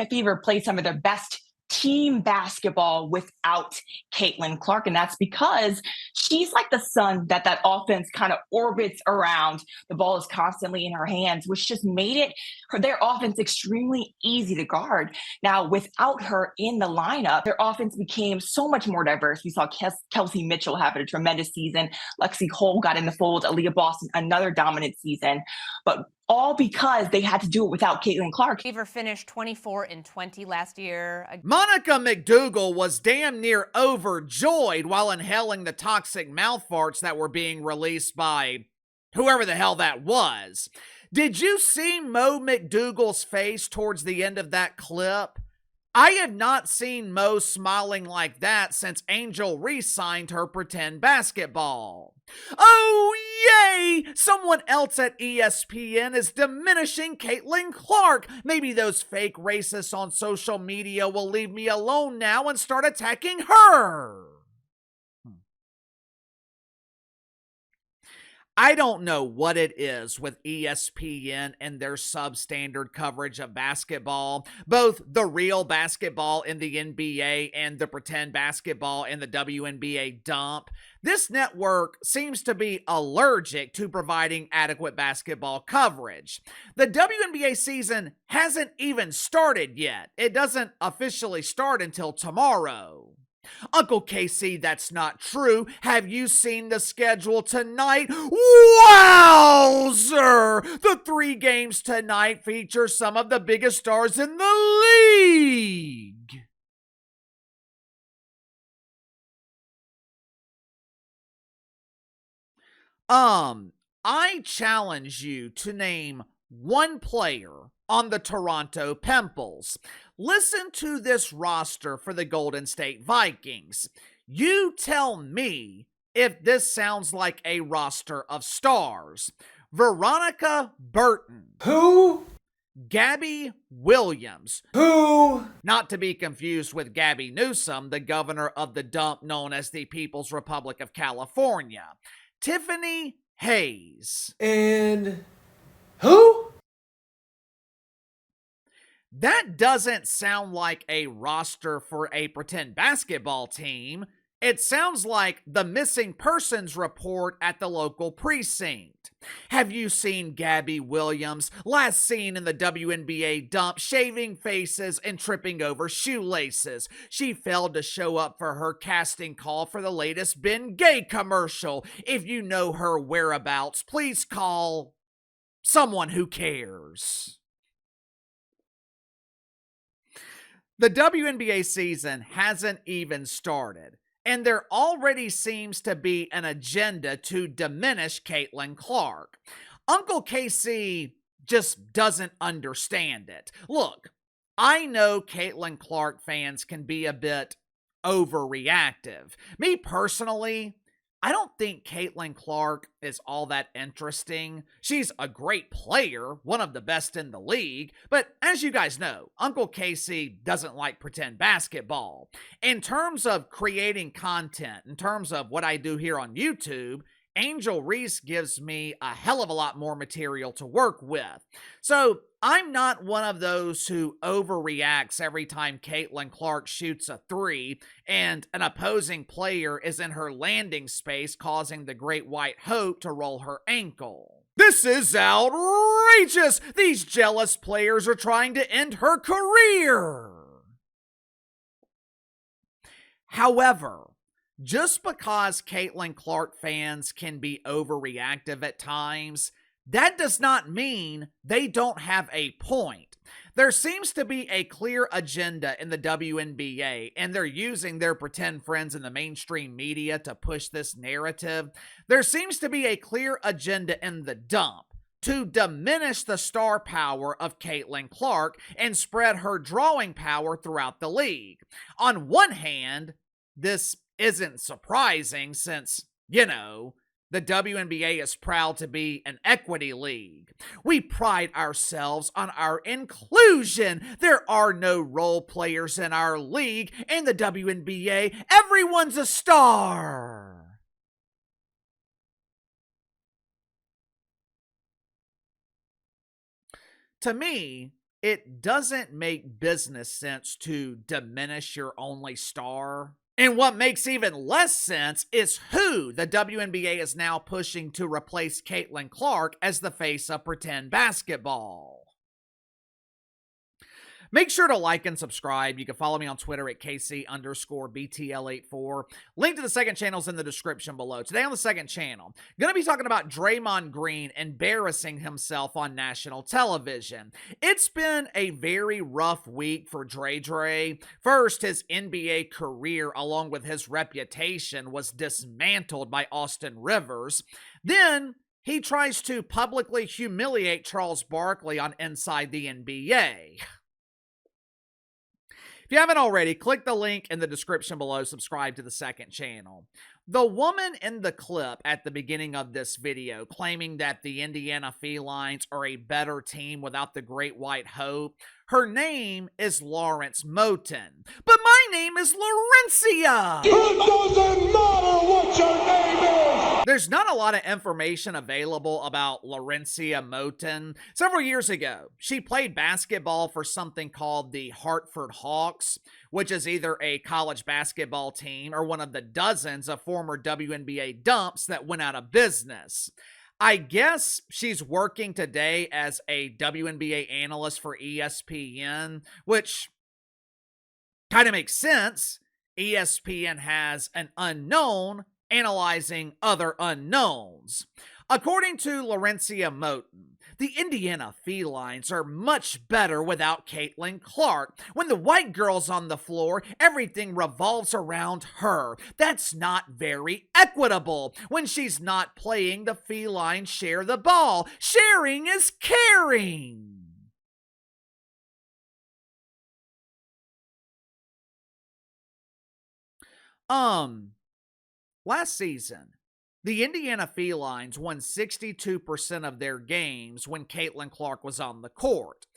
Indiana Fever played some of their best team basketball without Caitlin Clark. And that's because she's like the sun that offense kind of orbits around. The ball is constantly in her hands, which just made their offense extremely easy to guard. Now, without her in the lineup, their offense became so much more diverse. We saw Kelsey Mitchell having a tremendous season. Lexi Hole got in the fold. Aaliyah Boston, another dominant season. But all because they had to do it without Caitlin Clark. Fever finished 24-20 last year. Monica McDougal was damn near overjoyed while inhaling the toxic mouth farts that were being released by whoever the hell that was. Did you see Mo McDougal's face towards the end of that clip? I have not seen Mo smiling like that since Angel Reese signed her pretend basketball. Oh, yay! Someone else at ESPN is diminishing Caitlin Clark. Maybe those fake racists on social media will leave me alone now and start attacking her. I don't know what it is with ESPN and their substandard coverage of basketball, both the real basketball in the NBA and the pretend basketball in the WNBA dump. This network seems to be allergic to providing adequate basketball coverage. The WNBA season hasn't even started yet. It doesn't officially start until tomorrow. Uncle Casey, that's not true. Have you seen the schedule tonight? Wowzer! The 3 games tonight feature some of the biggest stars in the league. I challenge you to name one player on the Toronto Pimples. Listen to this roster for the Golden State Vikings. You tell me if this sounds like a roster of stars. Veronica Burton. Who? Gabby Williams. Who? Not to be confused with Gabby Newsom, the governor of the dump known as the People's Republic of California. Tiffany Hayes. And who? That doesn't sound like a roster for a pretend basketball team. It sounds like the missing persons report at the local precinct. Have you seen Gabby Williams, last seen in the WNBA dump, shaving faces and tripping over shoelaces? She failed to show up for her casting call for the latest Ben Gay commercial. If you know her whereabouts, please call someone who cares. The WNBA season hasn't even started, and there already seems to be an agenda to diminish Caitlin Clark. Uncle Casey just doesn't understand it. Look, I know Caitlin Clark fans can be a bit overreactive. Me personally, I don't think Caitlin Clark is all that interesting. She's a great player, one of the best in the league, but as you guys know, Uncle Casey doesn't like pretend basketball. In terms of creating content, in terms of what I do here on YouTube, Angel Reese gives me a hell of a lot more material to work with. So I'm not one of those who overreacts every time Caitlin Clark shoots a 3 and an opposing player is in her landing space causing the Great White Hope to roll her ankle. This is outrageous! These jealous players are trying to end her career! However, just because Caitlin Clark fans can be overreactive at times, that does not mean they don't have a point. There seems to be a clear agenda in the WNBA, and they're using their pretend friends in the mainstream media to push this narrative. There seems to be a clear agenda in the dump to diminish the star power of Caitlin Clark and spread her drawing power throughout the league. On one hand, this isn't surprising since, the WNBA is proud to be an equity league. We pride ourselves on our inclusion. There are no role players in our league. In the WNBA, everyone's a star. To me, it doesn't make business sense to diminish your only star. And what makes even less sense is who the WNBA is now pushing to replace Caitlin Clark as the face of pretend basketball. Make sure to like and subscribe. You can follow me on Twitter at KC_BTL84. Link to the second channel is in the description below. Today on the second channel, going to be talking about Draymond Green embarrassing himself on national television. It's been a very rough week for Dre. First, his NBA career, along with his reputation, was dismantled by Austin Rivers. Then, he tries to publicly humiliate Charles Barkley on Inside the NBA. If you haven't already, click the link in the description below, subscribe to the second channel. The woman in the clip at the beginning of this video claiming that the Indiana Felines are a better team without the Great White Hope, her name is Lawrence Moten. But my name is Laurencia! It doesn't matter what your name is! There's not a lot of information available about Laurencia Moten. Several years ago, she played basketball for something called the Hartford Hawks, which is either a college basketball team or one of the dozens of former WNBA dumps that went out of business. I guess she's working today as a WNBA analyst for ESPN, which kind of makes sense. ESPN has an unknown analyzing other unknowns. According to Laurencia Moten, the Indiana Felines are much better without Caitlin Clark. When the white girl's on the floor, everything revolves around her. That's not very equitable. When she's not playing, the Felines share the ball. Sharing is caring. Last season, the Indiana Felines won 62% of their games when Caitlin Clark was on the court.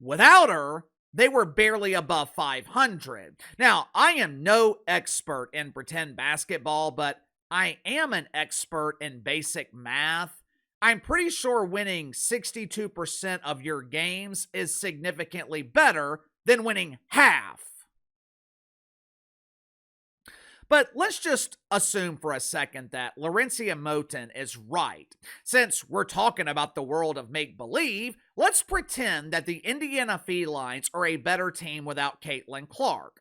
Without her, they were barely above 500. Now, I am no expert in pretend basketball, but I am an expert in basic math. I'm pretty sure winning 62% of your games is significantly better than winning half. But let's just assume for a second that Laurencia Moten is right. Since we're talking about the world of make-believe, let's pretend that the Indiana Felines are a better team without Caitlin Clark.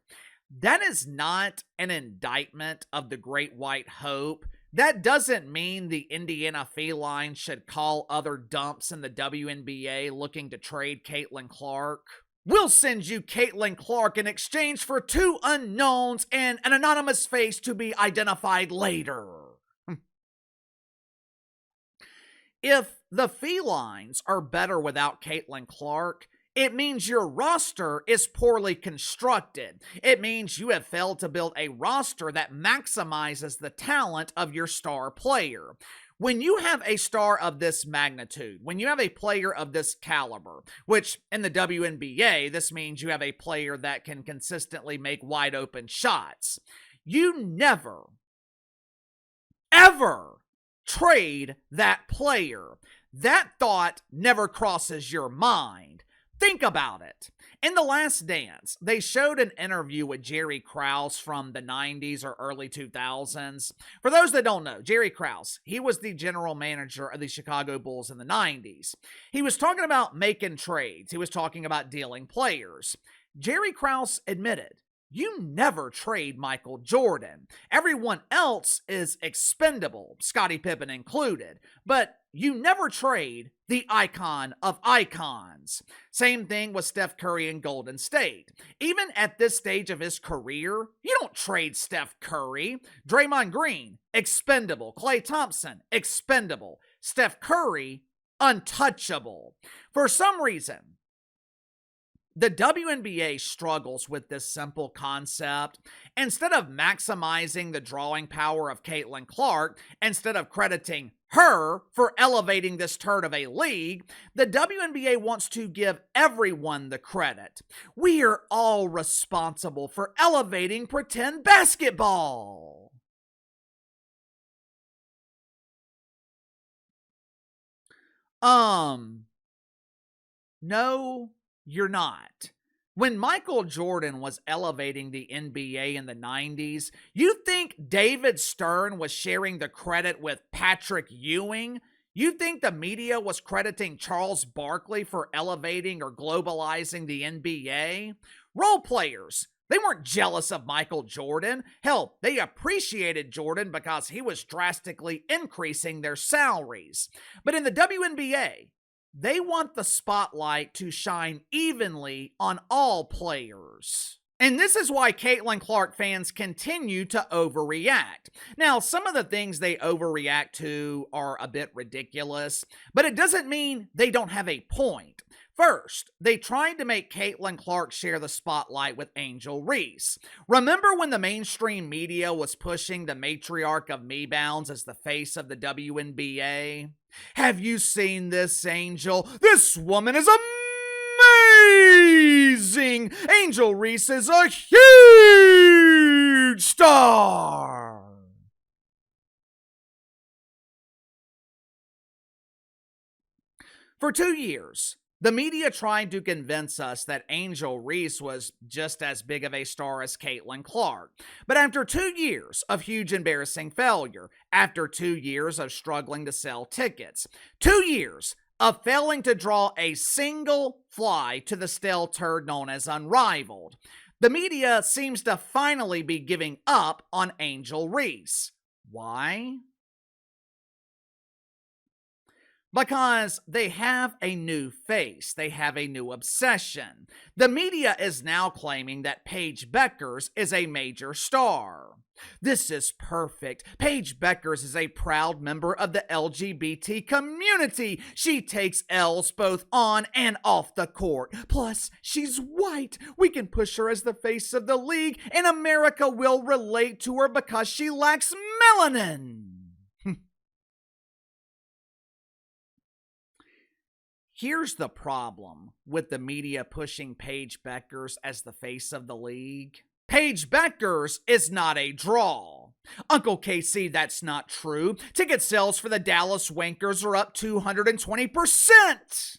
That is not an indictment of the Great White Hope. That doesn't mean the Indiana Felines should call other dumps in the WNBA looking to trade Caitlin Clark. We'll send you Caitlin Clark in exchange for 2 unknowns and an anonymous face to be identified later. If the Felines are better without Caitlin Clark, it means your roster is poorly constructed. It means you have failed to build a roster that maximizes the talent of your star player. When you have a star of this magnitude, when you have a player of this caliber, which in the WNBA, this means you have a player that can consistently make wide open shots, you never, ever trade that player. That thought never crosses your mind. Think about it. In The Last Dance, they showed an interview with Jerry Krause from the 90s or early 2000s. For those that don't know, Jerry Krause, he was the general manager of the Chicago Bulls in the 90s. He was talking about making trades. He was talking about dealing players. Jerry Krause admitted, you never trade Michael Jordan. Everyone else is expendable, Scottie Pippen included, but you never trade the icon of icons. Same thing with Steph Curry in Golden State. Even at this stage of his career, you don't trade Steph Curry. Draymond Green, expendable. Klay Thompson, expendable. Steph Curry, untouchable. For some reason, the WNBA struggles with this simple concept. Instead of maximizing the drawing power of Caitlin Clark, instead of crediting her for elevating this turd of a league, the WNBA wants to give everyone the credit. We are all responsible for elevating pretend basketball. No, You're not. When Michael Jordan was elevating the NBA in the 90s, you think David Stern was sharing the credit with Patrick Ewing? You think the media was crediting Charles Barkley for elevating or globalizing the NBA? Role players, they weren't jealous of Michael Jordan. Hell, they appreciated Jordan because he was drastically increasing their salaries. But in the WNBA, they want the spotlight to shine evenly on all players. And this is why Caitlin Clark fans continue to overreact. Now, some of the things they overreact to are a bit ridiculous, but it doesn't mean they don't have a point. First, they tried to make Caitlin Clark share the spotlight with Angel Reese. Remember when the mainstream media was pushing the matriarch of Me-Bounds as the face of the WNBA? Have you seen this, Angel? This woman is amazing! Angel Reese is a huge star! For 2 years, the media tried to convince us that Angel Reese was just as big of a star as Caitlin Clark. But after 2 years of huge embarrassing failure, after 2 years of struggling to sell tickets, 2 years of failing to draw a single fly to the stale turd known as Unrivaled, the media seems to finally be giving up on Angel Reese. Why? Because they have a new face. They have a new obsession. The media is now claiming that Paige Bueckers is a major star. This is perfect. Paige Bueckers is a proud member of the LGBT community. She takes L's both on and off the court. Plus, she's white. We can push her as the face of the league, and America will relate to her because she lacks melanin. Here's the problem with the media pushing Paige Bueckers as the face of the league. Paige Bueckers is not a draw. Uncle KC, that's not true. Ticket sales for the Dallas Wankers are up 220%.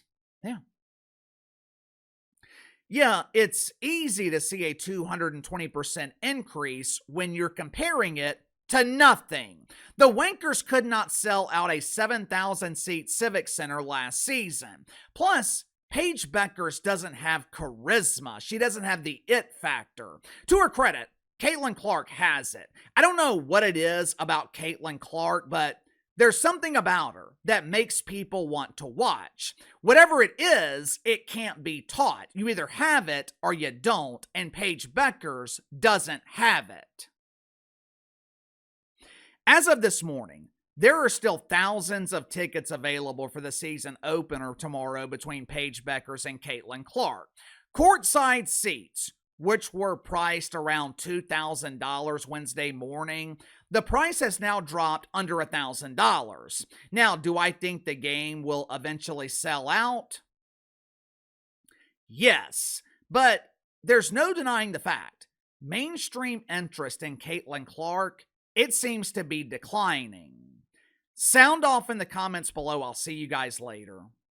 Yeah, it's easy to see a 220% increase when you're comparing it to nothing. The Wankers could not sell out a 7,000-seat Civic Center last season. Plus, Paige Bueckers doesn't have charisma. She doesn't have the it factor. To her credit, Caitlin Clark has it. I don't know what it is about Caitlin Clark, but there's something about her that makes people want to watch. Whatever it is, it can't be taught. You either have it or you don't, and Paige Bueckers doesn't have it. As of this morning, there are still thousands of tickets available for the season opener tomorrow between Paige Bueckers and Caitlin Clark. Courtside seats, which were priced around $2,000 Wednesday morning, the price has now dropped under $1,000. Now, do I think the game will eventually sell out? Yes, but there's no denying the fact. Mainstream interest in Caitlin Clark, it seems to be declining. Sound off in the comments below. I'll see you guys later.